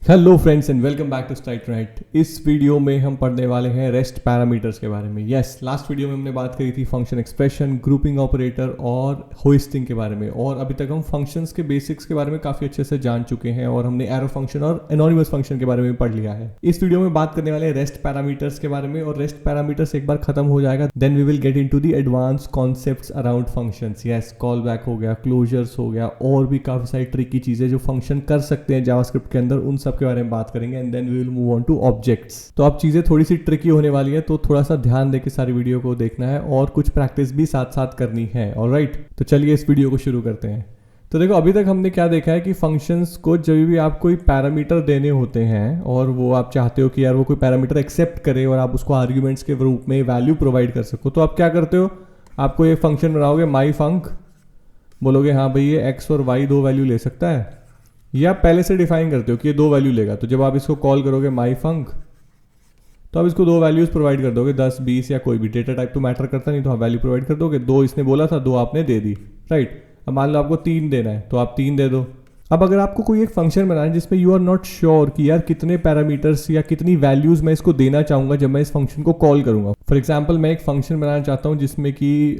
Hello friends and welcome back to strike right. इस video में हम पढ़ने वाले हैं रेस्ट पैरामीटर्स के बारे में। यस, लास्ट वीडियो में हमने बात करी थी फंक्शन एक्सप्रेशन, ग्रुपिंग ऑपरेटर और होइस्टिंग के बारे में, और अभी तक हम फंक्शंस के बेसिक्स के बारे में काफ़ी अच्छे से जान चुके हैं और हमने एरो फंक्शन और एनोनिमस फंक्शन के बारे में पढ़ लिया है। इस वीडियो में बात करने वाले हैं रेस्ट पैरामीटर्स के बारे में, और रेस्ट पैरामीटर्स एक बार खत्म हो जाएगा then we will get into the advance concepts around functions. Yes, call back हो गया, क्लोजर्स हो गया, और भी काफ़ी सारी ट्रिकी चीज़ें जो फंक्शन कर सकते हैं जावास्क्रिप्ट के अंदर, उन सब के बारे में बात करेंगे and then we will move on to objects. तो अब चीज़ें थोड़ी सी ट्रिकी होने वाली है, तो थोड़ा सा ध्यान देके सारी वीडियो को देखना है और कुछ प्रैक्टिस भी साथ साथ करनी है। ऑलराइट, तो चलिए इस वीडियो को शुरू करते हैं। तो देखो, अभी तक हमने क्या देखा है कि फंक्शंस को जब भी आप कोई पैरामीटर देने होते हैं और वो आप चाहते हो कि यार वो कोई पैरामीटर एक्सेप्ट करे और आप उसको आर्ग्यूमेंट्स के रूप में वैल्यू प्रोवाइड कर सको, तो आप क्या करते हो, आपको ये फंक्शन बनाओगे माई फंक, बोलोगे हाँ भाई ये एक्स और वाई दो वैल्यू ले सकता है, या पहले से डिफाइन करते हो कि ये दो वैल्यू लेगा। तो जब आप इसको कॉल करोगे माई फंक, तो आप इसको दो वैल्यूज प्रोवाइड कर दोगे, 10 20 या कोई भी, डेटा टाइप तो मैटर करता नहीं, तो आप वैल्यू प्रोवाइड कर दोगे। दो इसने बोला था, दो आपने दे दी, राइट। अब मान लो आपको 3 देना है, तो आप 3 दे दो। अब अगर आपको कोई एक फंक्शन बनाना है जिसमें यू आर नॉट श्योर कि यार कितने पैरामीटर्स या कितनी वैल्यूज मैं इसको देना चाहूंगा जब मैं इस फंक्शन को कॉल करूंगा। फॉर एग्जांपल, मैं एक फंक्शन बनाना चाहता हूं जिसमें कि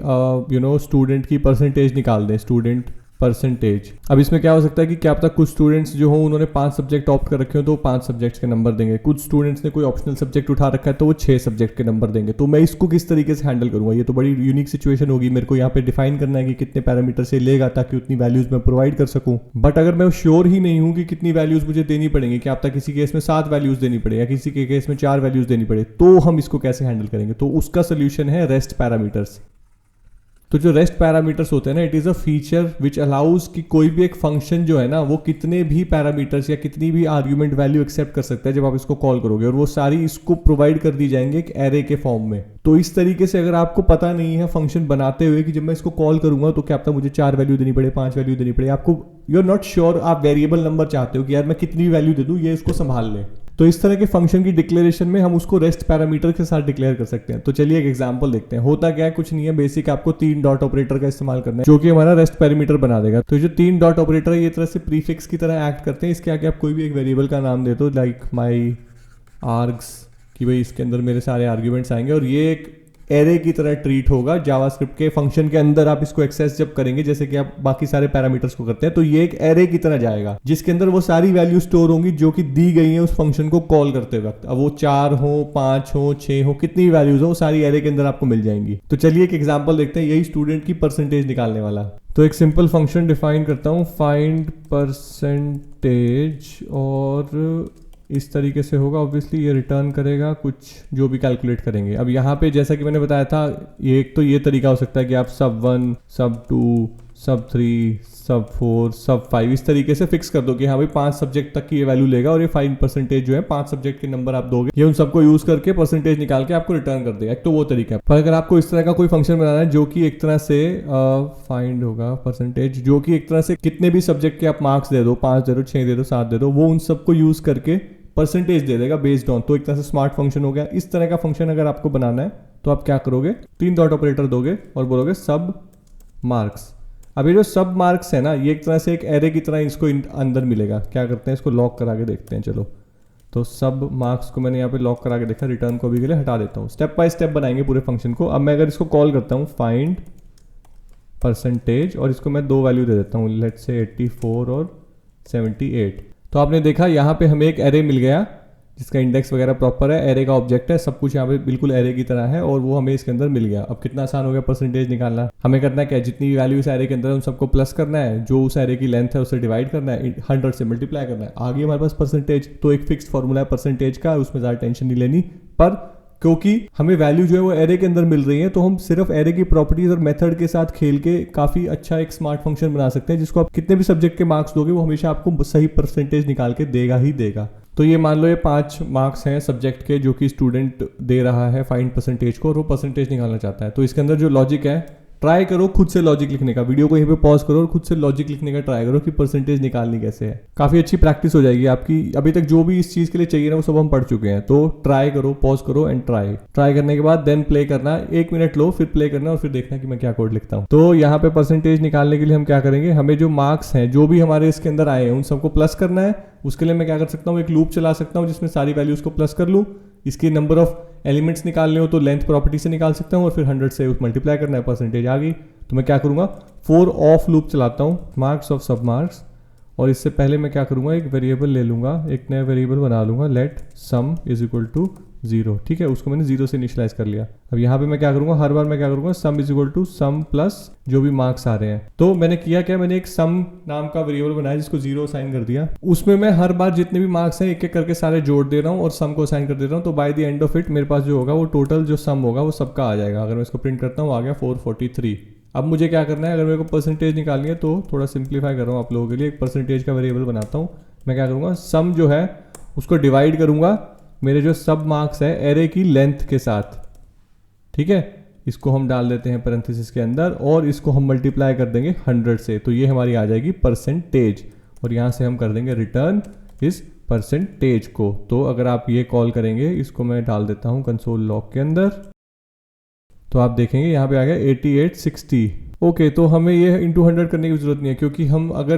स्टूडेंट की परसेंटेज निकाल दें, स्टूडेंट परसेंटेज। अब इसमें क्या हो सकता है कि क्या पता कुछ स्टूडेंट्स जो हो उन्होंने 5 सब्जेक्ट ऑप्ट कर रखे हो तो 5 सब्जेक्ट्स के नंबर देंगे, कुछ स्टूडेंट्स ने कोई ऑप्शनल सब्जेक्ट उठा रखा है तो वो 6 सब्जेक्ट के नंबर देंगे। तो मैं इसको किस तरीके से हैंडल करूंगा, ये तो बड़ी यूनिक सिचुएशन होगी। मेरे को यहाँ पे डिफाइन करना है कि कितने पैरामीटर से लेगा ताकि उतनी वैल्यूज मैं प्रोवाइड कर सकूं। बट अगर मैं श्योर ही नहीं हूं कि कितनी वैल्यूज मुझे देनी पड़ेंगी, क्या पता किसी केस में 7 वैल्यूज देनी पड़े या किसी के केस में 4 वैल्यूज देनी पड़े, तो हम इसको कैसे हैंडल करेंगे। तो उसका सोल्यूशन है रेस्ट पैरामीटर्स। तो जो रेस्ट पैरामीटर्स होते हैं ना, it is a feature which allows कि कोई भी एक फंक्शन जो है ना वो कितने भी पैरामीटर्स या कितनी भी आर्ग्यूमेंट वैल्यू एक्सेप्ट कर सकता है जब आप इसको कॉल करोगे, और वो सारी इसको प्रोवाइड कर दी जाएंगे एक एरे के फॉर्म में। तो इस तरीके से अगर आपको पता नहीं है फंक्शन बनाते हुए कि जब मैं इसको कॉल करूंगा तो क्या पता मुझे 4 वैल्यू देनी पड़े, 5 वैल्यू देनी पड़े, आपको यू आर नॉट श्योर, आप वेरिएबल नंबर चाहते हो कि यार मैं कितनी वैल्यू दे दूं, ये इसको संभाल ले। तो इस तरह के फंक्शन की डिक्लेरेशन में हम उसको रेस्ट पैरामीटर के साथ डिक्लेयर कर सकते हैं। तो चलिए एक एग्जांपल देखते हैं। होता क्या है, कुछ नहीं है, बेसिक आपको 3 डॉट ऑपरेटर का इस्तेमाल करना है जो कि हमारा रेस्ट पैरामीटर बना देगा। तो जो 3 डॉट ऑपरेटर है ये तरह से प्रीफिक्स की तरह एक्ट करते हैं। इसके आगे आप कोई भी एक वेरिएबल का नाम दे दो, लाइक माई आर्ग्स, कि भाई इसके अंदर मेरे सारे आर्ग्यूमेंट्स आएंगे और ये एक एरे की तरह ट्रीट होगा जावास्क्रिप्ट के फंक्शन के अंदर। आप इसको एक्सेस जब करेंगे जैसे कि आप बाकी सारे पैरामीटर्स को करते हैं, तो ये एक एरे की तरह जाएगा जिसके अंदर वो सारी वैल्यू स्टोर होंगी जो कि दी गई है उस फंक्शन को कॉल करते वक्त। अब वो 4 हो, 5 हो, 6 हो, कितनी वैल्यूज हो, वो सारी एरे के अंदर आपको मिल जाएंगी। तो चलिए एक एग्जाम्पल देखते हैं, यही स्टूडेंट की परसेंटेज निकालने वाला। तो एक सिंपल फंक्शन डिफाइन करता हूँ, फाइंड परसेंटेज, और इस तरीके से होगा। ऑब्वियसली ये रिटर्न करेगा कुछ जो भी कैलकुलेट करेंगे। अब यहाँ पे जैसा कि मैंने बताया था, ये एक तो ये तरीका हो सकता है कि आप सब 1, सब 2, सब 3, सब 4, सब 5 इस तरीके से फिक्स कर दो कि हाँ भाई 5 सब्जेक्ट तक की ये वैल्यू लेगा, और ये फाइन परसेंटेज जो है 5 सब्जेक्ट के नंबर आप दोगे, ये उन सबको यूज करके परसेंटेज निकाल के आपको रिटर्न कर देगा। एक तो वो तरीका है। पर अगर आपको इस तरह का कोई फंक्शन बनाना है जो कि एक तरह से फाइंड होगा परसेंटेज, जो कि एक तरह से कितने भी सब्जेक्ट के आप मार्क्स दे दो, 5 दे दो, 6 दे दो, 7 दे दो, वो उन सबको यूज करके परसेंटेज दे देगा बेस्ड ऑन, तो एक तरह से स्मार्ट फंक्शन हो गया। इस तरह का फंक्शन अगर आपको बनाना है तो आप क्या करोगे, 3 डॉट ऑपरेटर दोगे और बोलोगे सब मार्क्स। अब ये जो सब मार्क्स है ना, ये एक तरह से एक एरे की तरह इसको अंदर मिलेगा। क्या करते हैं, इसको लॉक करा के देखते हैं। चलो, तो सब मार्क्स को मैंने यहाँ पे लॉक करा के देखा, रिटर्न को अभी के लिए हटा देता हूँ। स्टेप बाय स्टेप बनाएंगे पूरे फंक्शन को। अब मैं अगर इसको कॉल करता हूँ फाइंड परसेंटेज, और इसको मैं 2 वैल्यू दे देता हूँ, लेट्स से 84 और 78। तो आपने देखा यहाँ पे हमें एक एरे मिल गया जिसका इंडेक्स वगैरह प्रॉपर है, एरे का ऑब्जेक्ट है, सब कुछ यहाँ पे बिल्कुल एरे की तरह है, और वो हमें इसके अंदर मिल गया। अब कितना आसान हो गया परसेंटेज निकालना। हमें करना क्या है, जितनी वैल्यू इस एरे के अंदर है उन सबको प्लस करना है, जो उस एरे की लेंथ है उसे डिवाइड करना है, 100 से मल्टीप्लाई करना है, आगे हमारे पास परसेंटेज। तो एक फिक्स फॉर्मूला है परसेंटेज का, उसमें ज़्यादा टेंशन नहीं लेनी। पर क्योंकि हमें वैल्यू जो है वो एरे के अंदर मिल रही है, तो हम सिर्फ एरे की प्रॉपर्टीज और मेथड के साथ खेल के काफी अच्छा एक स्मार्ट फंक्शन बना सकते हैं जिसको आप कितने भी सब्जेक्ट के मार्क्स दोगे वो हमेशा आपको सही परसेंटेज निकाल के देगा ही देगा। तो ये मान लो ये 5 मार्क्स हैं सब्जेक्ट के जो कि स्टूडेंट दे रहा है फाइंड परसेंटेज को, और वो परसेंटेज निकालना चाहता है। तो इसके अंदर जो लॉजिक है ट्राई करो खुद से लॉजिक लिखने का, वीडियो को यहीं पे पॉज करो और खुद से लॉजिक लिखने का ट्राई करो कि परसेंटेज निकालनी कैसे है। काफी अच्छी प्रैक्टिस हो जाएगी आपकी। अभी तक जो भी इस चीज के लिए चाहिए ना वो सब हम पढ़ चुके हैं, तो ट्राई करो, पॉज करो एंड ट्राई करने के बाद देन प्ले करना, 1 मिनट लो, फिर प्ले करना और फिर देखना कि मैं क्या कोड लिखता हूँ। तो यहाँ पे परसेंटेज निकालने के लिए हम क्या करेंगे, हमें जो मार्क्स हैं जो भी हमारे इसके अंदर आए हैं उन सबको प्लस करना है। उसके लिए मैं क्या कर सकता हूँ, एक लूप चला सकता हूँ जिसमें सारी वैल्यूज को प्लस कर लूँ। इसकी नंबर ऑफ एलिमेंट्स निकालने हो तो लेंथ प्रॉपर्टी से निकाल सकता हूँ और फिर 100 से मल्टीप्लाई करना है, परसेंटेज आ गई। तो मैं क्या करूँगा, फॉर ऑफ लूप चलाता हूँ, मार्क्स ऑफ सब मार्क्स, और इससे पहले मैं क्या करूँगा, एक वेरिएबल ले लूँगा, एक नया वेरिएबल बना लूँगा, let sum is equal to 0। ठीक है, उसको मैंने 0 से इनिशियलाइज कर लिया। अब यहाँ पे मैं क्या करूँगा, हर बार मैं क्या करूँगा, sum is equal to sum plus जो भी मार्क्स आ रहे हैं। तो मैंने किया क्या, मैंने एक सम नाम का वेरिएबल बनाया जिसको 0 असाइन कर दिया। उसमें मैं हर बार जितने भी मार्क्स हैं एक एक करके सारे जोड़ दे रहा हूँ और सम को असाइन कर दे रहा हूँ। तो by the end of it मेरे पास जो होगा वो टोटल जो सम होगा वो सबका आ जाएगा। अगर मैं इसको प्रिंट करता हूँ आ गया 443। अब मुझे क्या करना है, अगर मेरे को परसेंटेज निकालनी है तो थोड़ा सिंप्लीफाई कर रहा हूँ आप लोगों के लिए, एक परसेंटेज का वेरिएबल बनाता हूँ। मैं क्या करूँगा, सम जो है उसको डिवाइड करूँगा मेरे जो सब मार्क्स है एरे की लेंथ के साथ। ठीक है, इसको हम डाल देते हैं पैरेंथेसिस के अंदर और इसको हम मल्टीप्लाई कर देंगे 100 से, तो ये हमारी आ जाएगी परसेंटेज। और यहाँ से हम कर देंगे रिटर्न इस परसेंटेज को। तो अगर आप ये कॉल करेंगे, इसको मैं डाल देता हूँ कंसोल लॉग के अंदर, तो आप देखेंगे यहाँ पे आ गया 8860। ओके, तो हमें ये इंटू 100 करने की जरूरत नहीं है क्योंकि हम अगर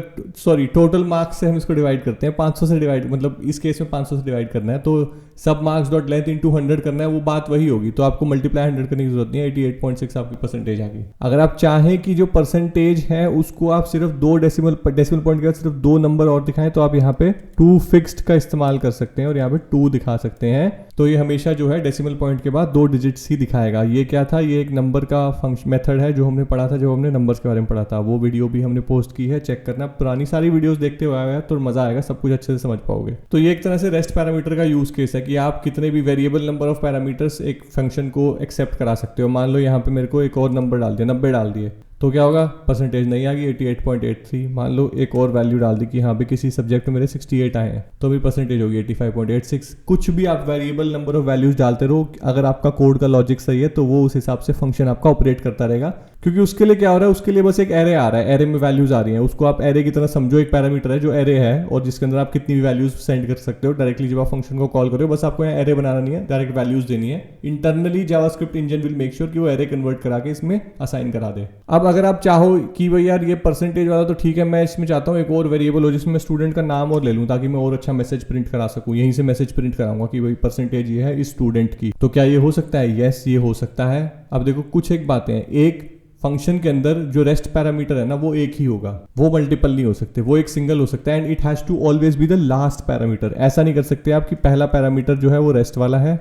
टोटल मार्क्स से हम इसको डिवाइड करते हैं, 500 से डिवाइड, मतलब इस केस में 500 से डिवाइड करना है, तो सब मार्क्स डॉट लेंथ इंटू 100 करना है, वो बात वही होगी। तो आपको मल्टीप्लाई 100 करने की जरूरत नहीं है, 88.6 आपकी परसेंटेज आ गई। अगर आप चाहें कि जो परसेंटेज है उसको आप सिर्फ 2 डेसिमल पॉइंट के बाद सिर्फ 2 नंबर और दिखाएं, तो आप यहाँ पे 2 फिक्स्ड का इस्तेमाल कर सकते हैं और यहाँ पे 2 दिखा सकते हैं। तो ये हमेशा जो है डेसिमल पॉइंट के बाद 2 डिजिट्स ही दिखाएगा। ये क्या था, ये एक नंबर का फंक्शन मेथड है जो हमने पढ़ा था, जो हमने नंबर्स के बारे में पढ़ा था। वो वीडियो भी हमने पोस्ट की है, चेक करना। पुरानी सारी वीडियोस देखते हुए आया तो मजा आएगा, सब कुछ अच्छे से समझ पाओगे। तो ये एक तरह से रेस्ट पैरामीटर का यूज केस है कि आप कितने भी वेरिएबल नंबर ऑफ पैरामीटर्स एक फंक्शन को एक्सेप्ट करा सकते हो। मान लो यहाँ पे मेरे को एक और नंबर डाल दिया, 90 डाल दिए, तो क्या होगा, परसेंटेज नहीं आ गई 88.83। मान लो एक और वैल्यू डाल दी कि यहाँ पे किसी सब्जेक्ट में मेरे 68 आए हैं, तो भी परसेंटेज होगी 85.86। कुछ भी आप वेरिएबल नंबर ऑफ वैल्यूज डालते रहो, अगर आपका कोड का लॉजिक सही है तो वो उस हिसाब से फंक्शन आपका ऑपरेट करता रहेगा। क्योंकि उसके लिए क्या हो रहा है, उसके लिए बस एक एरे आ रहा है, एरे में वैल्यूज आ रही हैं, उसको आप एरे की तरह समझो। एक पैरामीटर है जो एरे है और जिसके अंदर आप कितनी भी वैल्यूज सेंड कर सकते हो डायरेक्टली जब आप फंक्शन को कॉल करो। बस आपको यहाँ एरे बनाना नहीं है, डायरेक्ट वैल्यूज देनी है। Internally JavaScript engine will make sure कि वो एरे कन्वर्ट करा के इसमें असाइन करा दे। अब अगर आप चाहो कि भाई यार ये परसेंटेज वाला तो ठीक है, मैं इसमें चाहता हूँ एक और वेरिएबल हो जिसमें स्टूडेंट का नाम और ले लूँ ताकि मैं और अच्छा मैसेज प्रिंट करा सकूँ। यहीं से मैसेज प्रिंट कराऊंगा कि भाई परसेंटेज ये है इस स्टूडेंट की। तो क्या ये हो सकता है? यस, ये हो सकता है। अब देखो कुछ एक बातें हैं, एक फंक्शन के अंदर जो रेस्ट पैरामीटर है ना वो एक ही होगा, वो मल्टीपल नहीं हो सकते, वो एक सिंगल हो सकता है। And it has to always be the last parameter. ऐसा नहीं कर सकते आप कि पहला पैरामीटर जो है वो रेस्ट वाला है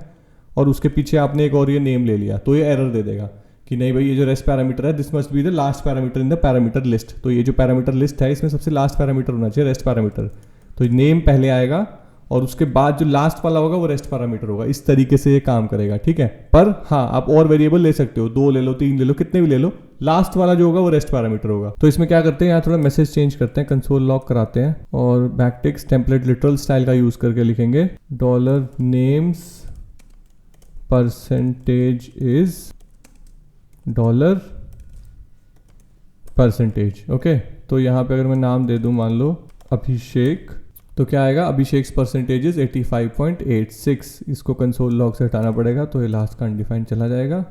और उसके पीछे आपने एक और ये नेम ले लिया, तो ये एरर दे देगा कि नहीं भाई ये जो रेस्ट पैरामीटर है this must be the last parameter in the parameter list. तो ये जो पैरामीटर लिस्ट है इसमें सबसे लास्ट पैरामीटर होना चाहिए रेस्ट पैरामीटर। तो नेम पहले आएगा और उसके बाद जो लास्ट वाला होगा वो रेस्ट पैरामीटर होगा। इस तरीके से ये काम करेगा, ठीक है। पर हाँ, आप और वेरिएबल ले सकते हो, 2 ले लो, 3 ले लो, कितने भी ले लो, लास्ट वाला जो होगा वो रेस्ट पैरामीटर होगा। तो इसमें क्या करते हैं, यहाँ थोड़ा मैसेज चेंज करते हैं, कंसोल लॉग कराते हैं और बैकटिक्स टेम्पलेट लिटरल स्टाइल का यूज करके लिखेंगे $names percentage is $percentage। Okay, तो यहाँ पे अगर मैं नाम दे दूं मान लो अभिषेक, तो क्या आएगा, अभिषेक परसेंटेज इज 85.86। इसको कंसोल लॉग से हटाना पड़ेगा तो ये लास्ट का अनडिफाइंड चला जाएगा।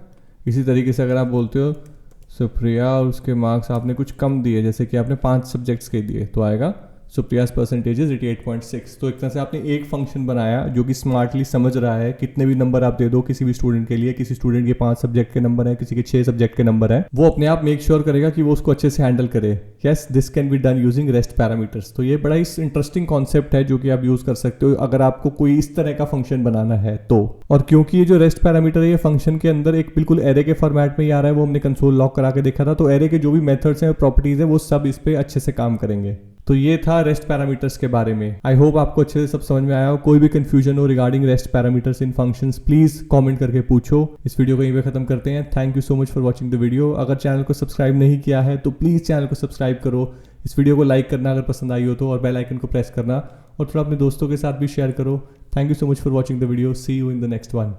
इसी तरीके से अगर आप बोलते हो सुप्रिया और उसके मार्क्स आपने कुछ कम दिए, जैसे कि आपने 5 सब्जेक्ट्स के दिए, तो आएगा सुप्रियाज परसेंटेज इज 88.6। तो एक तरह से आपने एक फंक्शन बनाया जो कि स्मार्टली समझ रहा है कितने भी नंबर आप दे दो किसी भी स्टूडेंट के लिए, किसी स्टूडेंट के 5 सब्जेक्ट के नंबर है, किसी के 6 सब्जेक्ट के नंबर है, वो अपने आप मेक श्योर करेगा कि वो उसको अच्छे से हैंडल करे। Yes, this can be done using rest parameters. तो ये बड़ा ही इंटरेस्टिंग कॉन्सेप्ट है जो कि आप यूज कर सकते हो अगर आपको कोई इस तरह का फंक्शन बनाना है तो। और क्योंकि ये जो रेस्ट पैरामीटर है ये फंक्शन के अंदर एक बिल्कुल एरे के फॉर्मेट में ही आ रहा है, वो हमने कंसोल लॉग करा के देखा था, तो एरे के जो भी मेथड्स हैं और प्रॉपर्टीज है वो सब इस पे अच्छे से काम करेंगे। तो ये था रेस्ट पैरामीटर्स के बारे में। आई होप आपको अच्छे से सब समझ में आया हो। कोई भी कंफ्यूजन हो regarding rest parameters in functions, please comment करके पूछो। इस वीडियो को यहीं पे खत्म करते हैं। Thank you so much for watching the video. अगर चैनल को सब्सक्राइब नहीं किया है तो प्लीज चैनल को सब्सक्राइब करो। इस वीडियो को लाइक करना अगर पसंद आई हो तो, और बेल आइकन को प्रेस करना और थोड़ा अपने दोस्तों के साथ भी शेयर करो। Thank you so much for watching the video. See you in the next one.